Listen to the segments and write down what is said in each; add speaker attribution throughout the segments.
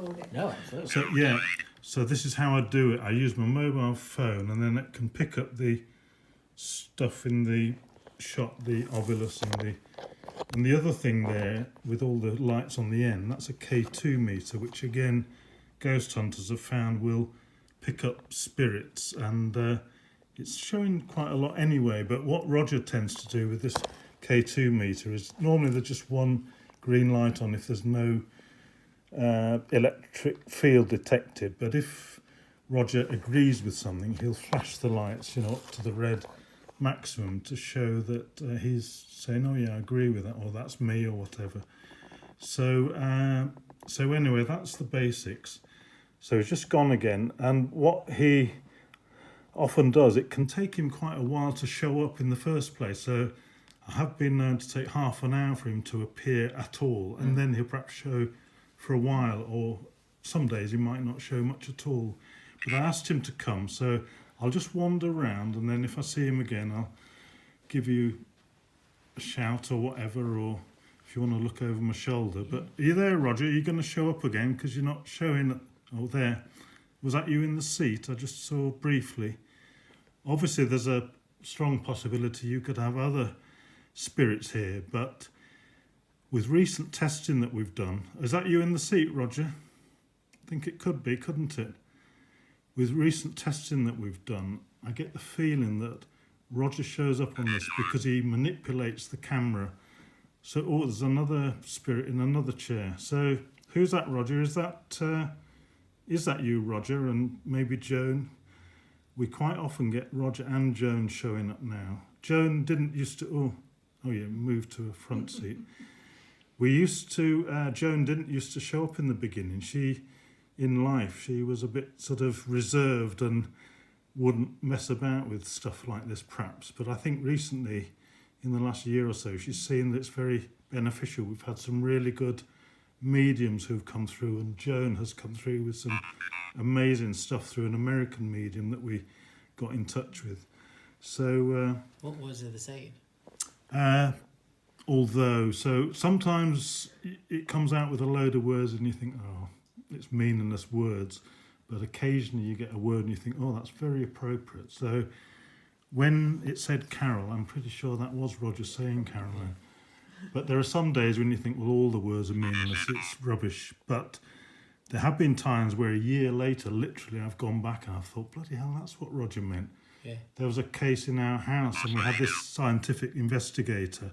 Speaker 1: recording.
Speaker 2: No, absolutely.
Speaker 3: So yeah, so this is how I do it. I use my mobile phone, and then it can pick up the stuff in the shot, the ovilus and the other thing there with all the lights on the end. That's a K2 meter, which again, ghost hunters have found will pick up spirits, and it's showing quite a lot anyway. But what Roger tends to do with this K2 meter is normally there's just one green light on if there's no electric field detected, but if Roger agrees with something, he'll flash the lights, up to the red maximum to show that he's saying, oh yeah, I agree with that, or that's me, or whatever. So anyway, that's the basics. So he's just gone again, and what he often does, it can take him quite a while to show up in the first place. So I have been known to take half an hour for him to appear at all, and then he'll perhaps show for a while, or some days he might not show much at all. But I asked him to come, so I'll just wander around, and then if I see him again, I'll give you a shout or whatever, or if you want to look over my shoulder. But are you there, Roger? Are you going to show up again? Because you're not showing. Oh, there. Was that you in the seat? I just saw briefly. Obviously, there's a strong possibility you could have other spirits here, but with recent testing that we've done, is that you in the seat, Roger? I think it could be, couldn't it? With recent testing that we've done, I get the feeling that Roger shows up on this because he manipulates the camera. So, there's another spirit in another chair. So, who's that, Roger? Is that you, Roger, and maybe Joan? We quite often get Roger and Joan showing up now. Joan didn't used to. Oh yeah, moved to a front seat. Joan didn't used to show up in the beginning. In life, she was a bit sort of reserved and wouldn't mess about with stuff like this, perhaps. But I think recently, in the last year or so, she's seen that it's very beneficial. We've had some really good mediums who've come through, and Joan has come through with some amazing stuff through an American medium that we got in touch with. So
Speaker 2: what was it saying?
Speaker 3: So sometimes it comes out with a load of words and you think, oh, it's meaningless words, but occasionally you get a word and you think, oh, that's very appropriate. So when it said Carol, I'm pretty sure that was Roger saying Caroline. But there are some days when you think, well, all the words are meaningless, it's rubbish. But there have been times where a year later, literally, I've gone back and I've thought, bloody hell, that's what Roger meant.
Speaker 2: Yeah.
Speaker 3: There was a case in our house and we had this scientific investigator,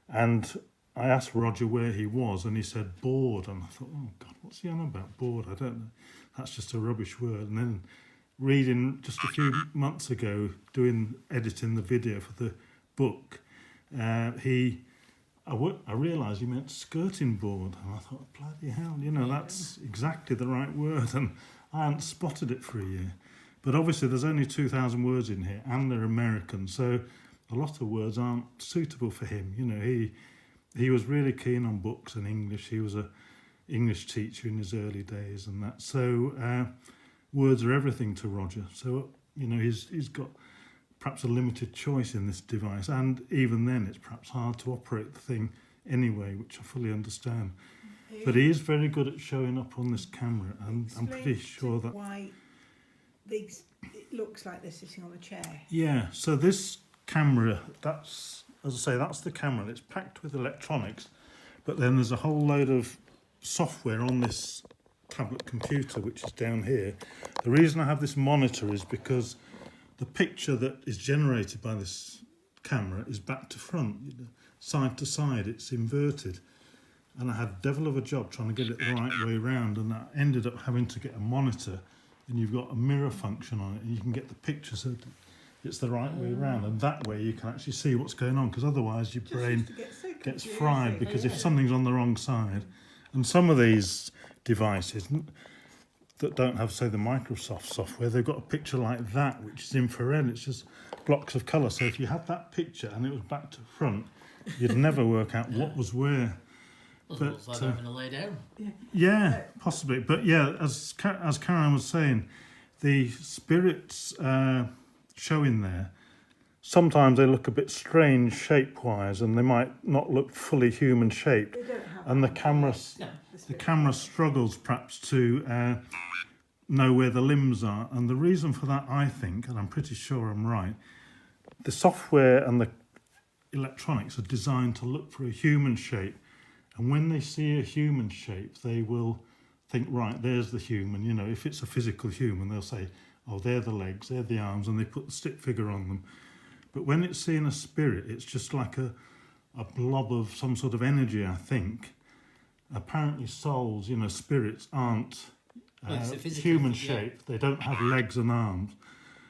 Speaker 3: and I asked Roger where he was, and he said bored, and I thought, oh God, what's he on about, bored? I don't know. That's just a rubbish word. And then reading just a few months ago, editing the video for the book, I realised he meant skirting board, and I thought, bloody hell, that's exactly the right word, and I hadn't spotted it for a year. But obviously there's only 2,000 words in here, and they're American, so a lot of words aren't suitable for him. He was really keen on books and English. He was a English teacher in his early days and that. So words are everything to Roger. So, he's got perhaps a limited choice in this device. And even then, it's perhaps hard to operate the thing anyway, which I fully understand. But he is very good at showing up on this camera. And I'm pretty sure that...
Speaker 1: why it looks like they're sitting on a chair.
Speaker 3: Yeah, so this camera, that's the camera. It's packed with electronics, but then there's a whole load of software on this tablet computer, which is down here. The reason I have this monitor is because the picture that is generated by this camera is back to front, side to side. It's inverted, and I had devil of a job trying to get it the right way round, and I ended up having to get a monitor, and you've got a mirror function on it, and you can get the picture so it's the right way around, and that way you can actually see what's going on, because otherwise your brain gets fried because if something's on the wrong side. And some of these devices that don't have, say, the Microsoft software, they've got a picture like that, which is infrared. It's just blocks of colour. So if you had that picture and it was back to front, you'd never work out what was where.
Speaker 2: But it's like having to lay down.
Speaker 3: Yeah, possibly. But yeah, as Caroline was saying, the spirits showing there, sometimes they look a bit strange shape-wise, and they might not look fully human shaped.
Speaker 1: They don't have
Speaker 3: And the
Speaker 1: that.
Speaker 3: camera,
Speaker 2: No.
Speaker 3: the camera struggles perhaps to know where the limbs are. And the reason for that, I think, and I'm pretty sure I'm right, the software and the electronics are designed to look for a human shape. And when they see a human shape, they will think, right, there's the human. You know, if it's a physical human, they'll say, oh, they're the legs, they're the arms, and they put the stick figure on them. But when it's seeing a spirit, it's just like a blob of some sort of energy, I think. Apparently souls, you know, spirits aren't
Speaker 2: Well, it's a physical
Speaker 3: human
Speaker 2: thing, yeah.
Speaker 3: shaped. They don't have legs and arms.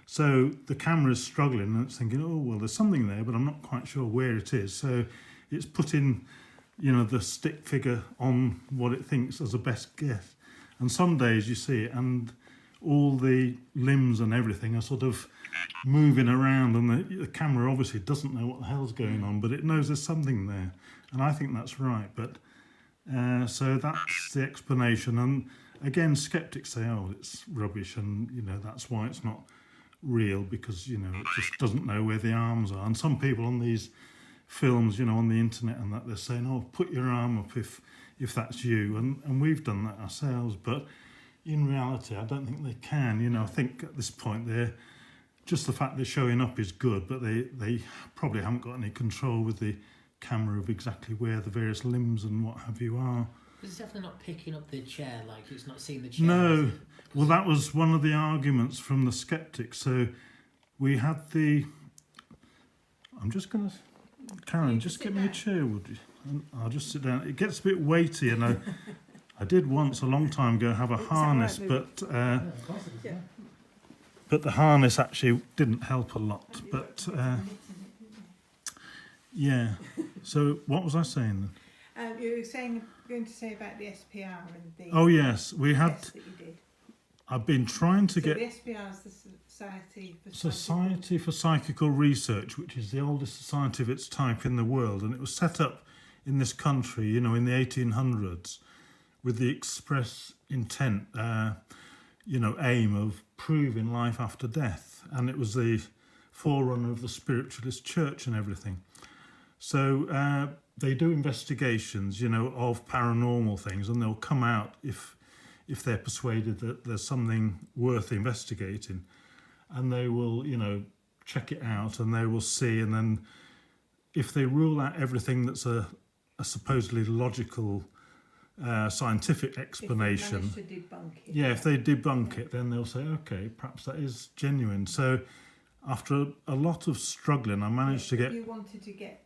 Speaker 3: So the camera is struggling, and it's thinking, oh, well, there's something there, but I'm not quite sure where it is. So it's putting, you know, the stick figure on what it thinks as a best guess. And some days you see it, and all the limbs and everything are sort of moving around, and the camera obviously doesn't know what the hell's going on, but it knows there's something there. And I think that's right. But so that's the explanation. And again, skeptics say, oh, it's rubbish, and, you know, that's why it's not real, because, you know, it just doesn't know where the arms are. And some people on these films, you know, on the internet and that, they're saying, oh, put your arm up if that's you. And we've done that ourselves. But in reality, I don't think they can. You know, I think at this point, they're just the fact they're showing up is good, but they probably haven't got any control with the camera of exactly where the various limbs and what have you are.
Speaker 2: It's definitely not picking up the chair, like it's not seeing the chair.
Speaker 3: No. Well, that was one of the arguments from the skeptics. So we had the... I'm just going to... Karen, just get me a chair, would you? And I'll just sit down. It gets a bit weighty, and I did once, a long time ago, have a harness, but the harness actually didn't help a lot. But, yeah. So what was I saying then?
Speaker 1: You were going to say about the SPR and the
Speaker 3: Oh, yes. We had...
Speaker 1: test that you did.
Speaker 3: I've been trying to
Speaker 1: So
Speaker 3: get...
Speaker 1: the SPR is the
Speaker 3: Society for Psychical Research, which is the oldest society of its type in the world, and it was set up in this country, you know, in the 1800s, with the express intent, you know, aim of proving life after death, and it was the forerunner of the spiritualist church and everything. So they do investigations, you know, of paranormal things, and they'll come out if they're persuaded that there's something worth investigating. And they will, you know, check it out, and they will see. And then if they rule out everything that's a supposedly logical, scientific explanation...
Speaker 1: If they manage to debunk it.
Speaker 3: Yeah, if they debunk it, then they'll say, OK, perhaps that is genuine. So after a lot of struggling, I managed to get...
Speaker 1: You wanted to get...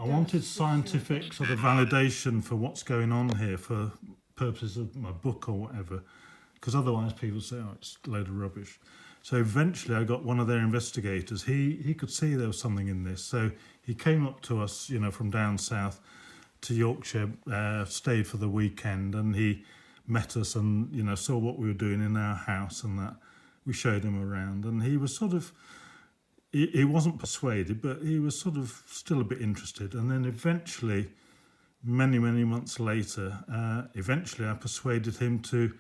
Speaker 3: I wanted scientific sort of validation for what's going on here for purposes of my book or whatever, because otherwise people say, oh, it's a load of rubbish. So eventually I got one of their investigators. He could see there was something in this. So he came up to us, you know, from down south to Yorkshire, stayed for the weekend, and he met us and, you know, saw what we were doing in our house and that. We showed him around, and he was sort of, he wasn't persuaded, but he was sort of still a bit interested. And then eventually, many, many months later, eventually I persuaded him to...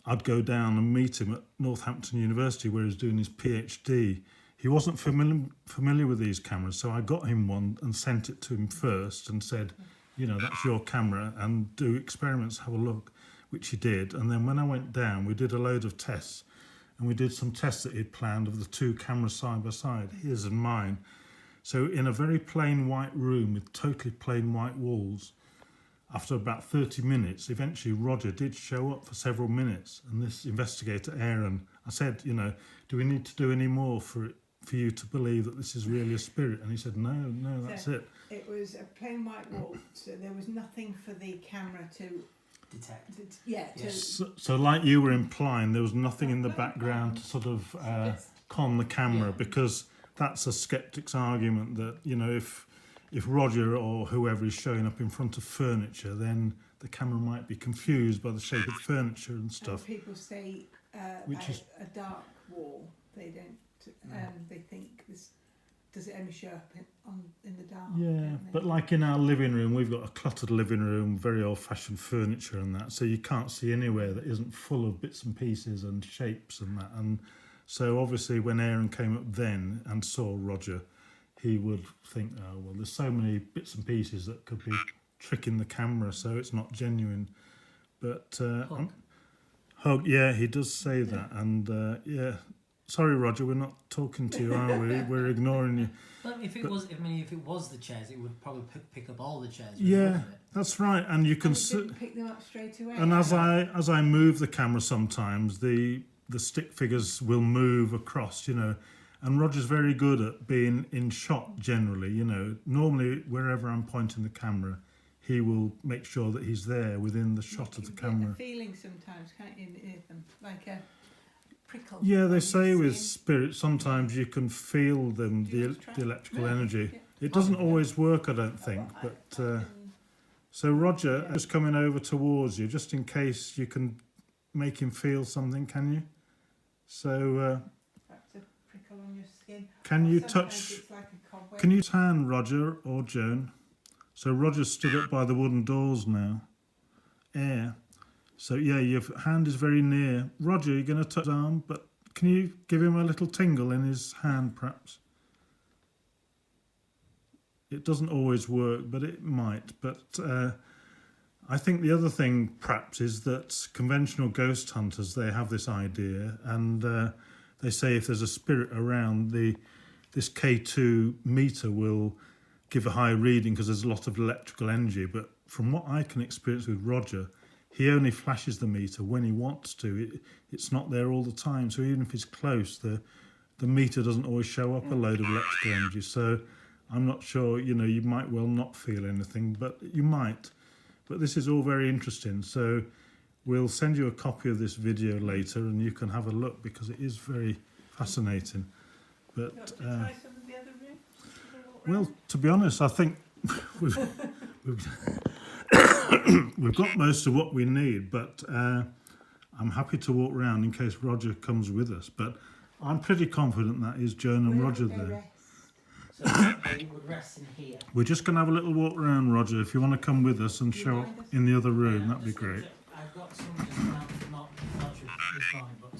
Speaker 3: I'd go down and meet him at Northampton University where he was doing his PhD. He wasn't familiar with these cameras, so I got him one and sent it to him first and said, you know, that's your camera, and do experiments, have a look, which he did. And then when I went down, we did a load of tests, and we did some tests that he'd planned of the two cameras side by side, his and mine. So in a very plain white room with totally plain white walls, after about 30 minutes, eventually Roger did show up for several minutes. And this investigator, Aaron, I said, you know, do we need to do any more for you to believe that this is really a spirit? And he said, no, that's it.
Speaker 1: It was a plain white wall, so there was nothing for the camera to
Speaker 2: Detect.
Speaker 3: So like you were implying, there was nothing in the background to sort of con the camera, because that's a skeptic's argument that, you know, if Roger or whoever is showing up in front of furniture, then the camera might be confused by the shape of furniture and stuff.
Speaker 1: And people say
Speaker 3: Which is
Speaker 1: a dark wall. They don't. They think this does it only show up in the dark.
Speaker 3: Yeah, but like in our living room, we've got a cluttered living room, very old-fashioned furniture and that, so you can't see anywhere that isn't full of bits and pieces and shapes and that. And So obviously when Aaron came up then and saw Roger, he would think, oh, well, there's so many bits and pieces that could be tricking the camera, so it's not genuine. But Hug, yeah, he does say that. And yeah, sorry, Roger, we're not talking to you, are we? We're ignoring you.
Speaker 2: But if it was the chairs, it would probably pick up all the chairs.
Speaker 3: Yeah, that's right. And you can
Speaker 1: pick them up straight away.
Speaker 3: And as I move the camera, sometimes the stick figures will move across, you know. And Roger's very good at being in shot generally, you know. Normally, wherever I'm pointing the camera, he will make sure that he's there within the shot of the camera.
Speaker 1: You get a feeling sometimes, can't you, near them, like a prickle.
Speaker 3: Yeah, they say with spirits sometimes you can feel them, the electrical energy.
Speaker 1: Yeah.
Speaker 3: It doesn't always work, I don't think. But so Roger is coming over towards you, just in case you can make him feel something, can you? So
Speaker 1: Perhaps a prickle on your skin.
Speaker 3: can you
Speaker 1: Sometimes
Speaker 3: touch?
Speaker 1: it's like a cobweb.
Speaker 3: Can you hand Roger or Joan? So Roger's stood up by the wooden doors now. Air. So yeah, your hand is very near. Roger, you're going to touch his arm, but can you give him a little tingle in his hand, perhaps? It doesn't always work, but it might. But I think the other thing, perhaps, is that conventional ghost hunters, they have this idea, and they say if there's a spirit around, this K2 meter will give a high reading because there's a lot of electrical energy. But from what I can experience with Roger, he only flashes the meter when he wants to. It's not there all the time. So even if he's close, the meter doesn't always show up a load of electrical energy. So I'm not sure, you know, you might well not feel anything, but you might. But this is all very interesting. So we'll send you a copy of this video later and you can have a look because it is very fascinating. But
Speaker 1: You want to try some of the other room?
Speaker 3: well, to be honest, I think we've we've got most of what we need, but I'm happy to walk around in case Roger comes with us. But I'm pretty confident that is Joan and Roger there.
Speaker 2: So they would rest in here.
Speaker 3: We're just going to have a little walk around, Roger. If you want to come with us and show up in the other room, that'd be great.
Speaker 2: I've got some just now, not this morning, but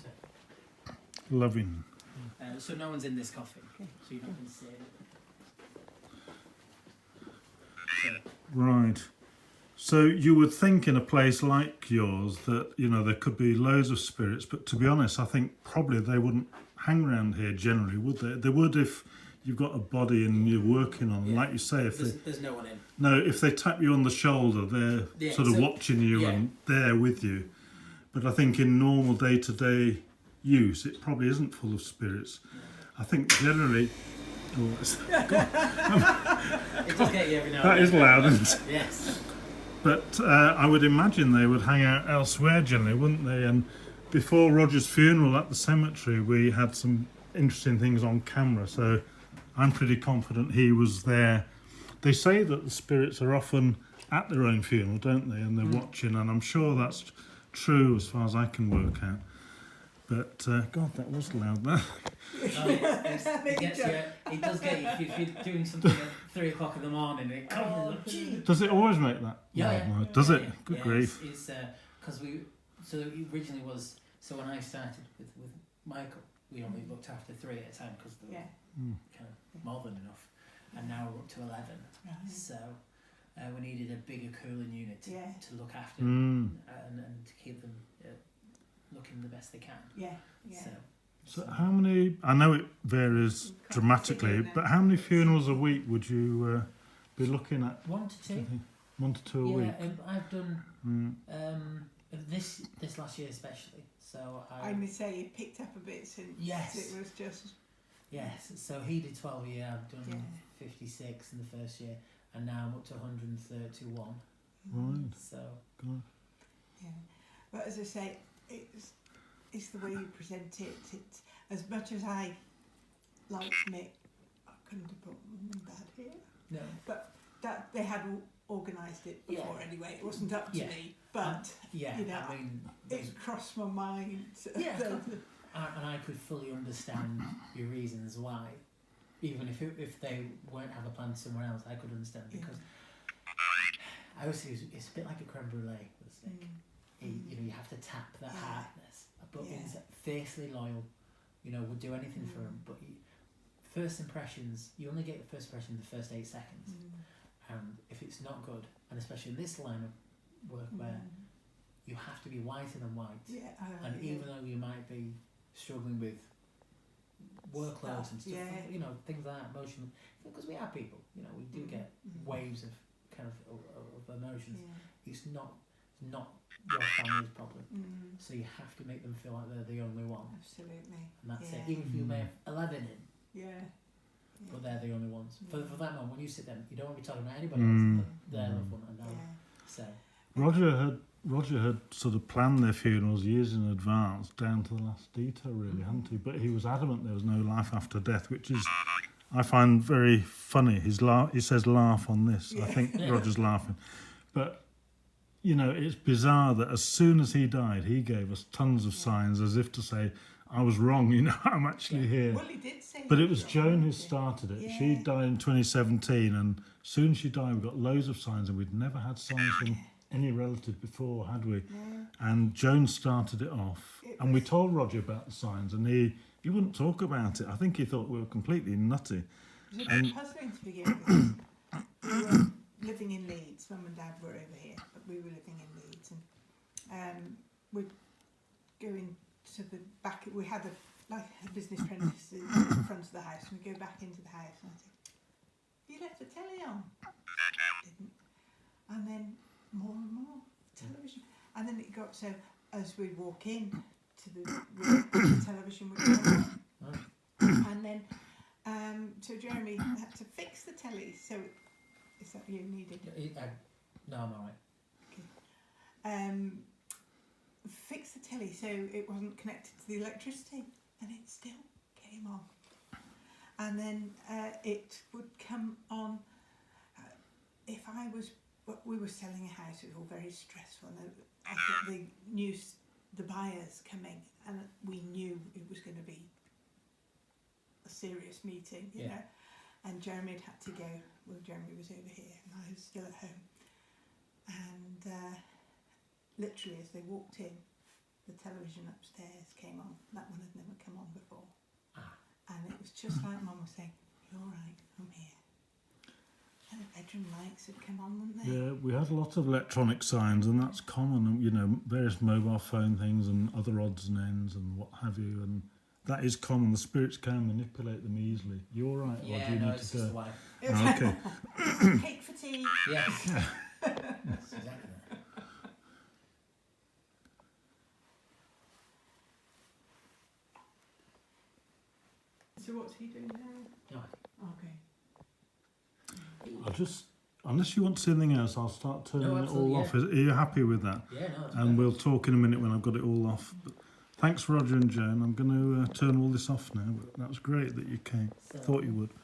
Speaker 3: Loving.
Speaker 2: so no one's in this coffin, so you're not going to see it. So,
Speaker 3: Right. So you would think in a place like yours that, you know, there could be loads of spirits, but to be honest, I think probably they wouldn't hang around here generally, would they? They would if you've got a body and you're working on, like you say, if
Speaker 2: there's no one in.
Speaker 3: No, if they tap you on the shoulder, they're sort of watching you and there with you. But I think in normal day-to-day use, it probably isn't full of spirits.
Speaker 2: Yeah.
Speaker 3: I think generally... Oh,
Speaker 2: It does get you every now and then.
Speaker 3: that is loud, isn't it?
Speaker 2: Yes.
Speaker 3: But I would imagine they would hang out elsewhere generally, wouldn't they? And before Roger's funeral at the cemetery, we had some interesting things on camera, so I'm pretty confident he was there. They say that the spirits are often at their own funeral, don't they? And they're watching, and I'm sure that's true as far as I can work out. But, God, that was loud there.
Speaker 2: It does get you if you're doing something at 3 o'clock in the morning. It comes in.
Speaker 3: Does it always make that?
Speaker 2: Yeah.
Speaker 3: No, does it? Good grief.
Speaker 2: It's because so it originally was, so when I started with Michael, we only looked after 3 at a time because there was kind of more than enough. And now we're up to 11.
Speaker 1: Right.
Speaker 2: So we needed a bigger cooling unit to look after
Speaker 3: Mm.
Speaker 2: and to keep them looking the best they can.
Speaker 1: Yeah.
Speaker 3: So how many, I know it varies dramatically, but how many funerals a week would you be looking at?
Speaker 2: 1 to 2.
Speaker 3: 1 to 2 a week?
Speaker 2: I've done this last year especially. So
Speaker 1: I must say you picked up a bit since it was just...
Speaker 2: Yes, so he did 12 a year, I've done 56 in the first year, and now I'm up to 131.
Speaker 3: Right.
Speaker 2: So...
Speaker 3: God.
Speaker 1: Yeah. But as I say, it's the way you present it. It's, as much as I like Nick, I couldn't have put mum and dad here.
Speaker 2: No.
Speaker 1: But that they had organised it before anyway. It wasn't up to me. But you know,
Speaker 2: I mean,
Speaker 1: it crossed my mind.
Speaker 2: And I could fully understand your reasons why, even if they weren't have a plan somewhere else, I could understand because I always say it's a bit like a creme brulee with a stick. You know, you have to tap that hardness, but he's fiercely loyal. would do anything for him. But first impressions, you only get your first impression in the first 8 seconds. And if it's not good, and especially in this line of work where you have to be whiter than white, and even though you might be struggling with workloads and stuff, things like that, emotion, because we are people, we do get waves of kind of emotions. It's not your family's problem, so you have to make them feel like they're the only one.
Speaker 1: Absolutely.
Speaker 2: And that's it. Even if you may have 11 in, but they're the only ones. For that moment, when you sit there, you don't want to be talking about anybody else but their loved one. And so
Speaker 3: Roger had sort of planned their funerals years in advance, down to the last detail, really, hadn't he? But he was adamant there was no life after death, which is, I find very funny. He says laugh on this. I think Roger's laughing. But, it's bizarre that as soon as he died, he gave us tons of signs as if to say, I was wrong, I'm actually here.
Speaker 1: Well, he did say.
Speaker 3: But it was Joan who started it. She died in 2017, and soon as she died, we got loads of signs, and we'd never had signs from any relative before, had we?
Speaker 1: No.
Speaker 3: And Joan started it off, and we told Roger about the signs, and he wouldn't talk about it. I think he thought we were completely nutty.
Speaker 1: It was a bit puzzling to begin with. We were living in Leeds. Mum and Dad were over here, but we were living in Leeds, and we'd go into the back. We had a business premises in front of the house, and we'd go back into the house, and I'd say, "Have you left the telly on?" Didn't. And then more and more television, and then it got so as we walk in to the room, the television would come on, and then so Jeremy had to fix the telly. So is that what you needed?
Speaker 2: No, I'm alright.
Speaker 1: Okay. Fix the telly so it wasn't connected to the electricity, and it still came on. And then it would come on if I was. Well, we were selling a house. It was all very stressful. And I got the buyers coming, and we knew it was going to be a serious meeting, you know. And Jeremy had to go. Well, Jeremy was over here, and I was still at home. And literally, as they walked in, the television upstairs came on. That one had never come on before. And it was just like Mum was saying, "You're right, I'm here." And the bedroom lights had come on, wouldn't they?
Speaker 3: Yeah, we had lots of electronic signs, and that's common, various mobile phone things and other odds and ends and what have you, and that is common. The spirits can manipulate them easily. You all right, or do you need
Speaker 2: it's
Speaker 3: to
Speaker 2: just the
Speaker 3: go?
Speaker 2: wife.
Speaker 3: Oh, okay.
Speaker 1: Cake for tea.
Speaker 2: Yes. That's exactly that.
Speaker 1: So what's he doing now?
Speaker 2: No.
Speaker 1: Okay.
Speaker 3: I'll just, unless you want to say anything else, I'll start turning it all off.
Speaker 2: Yeah.
Speaker 3: Are you happy with that?
Speaker 2: Yeah, no. It's
Speaker 3: And we'll talk in a minute when I've got it all off. But thanks, Roger and Joan. I'm going to turn all this off now. But that was great that you came.
Speaker 2: So,
Speaker 3: Thought you would.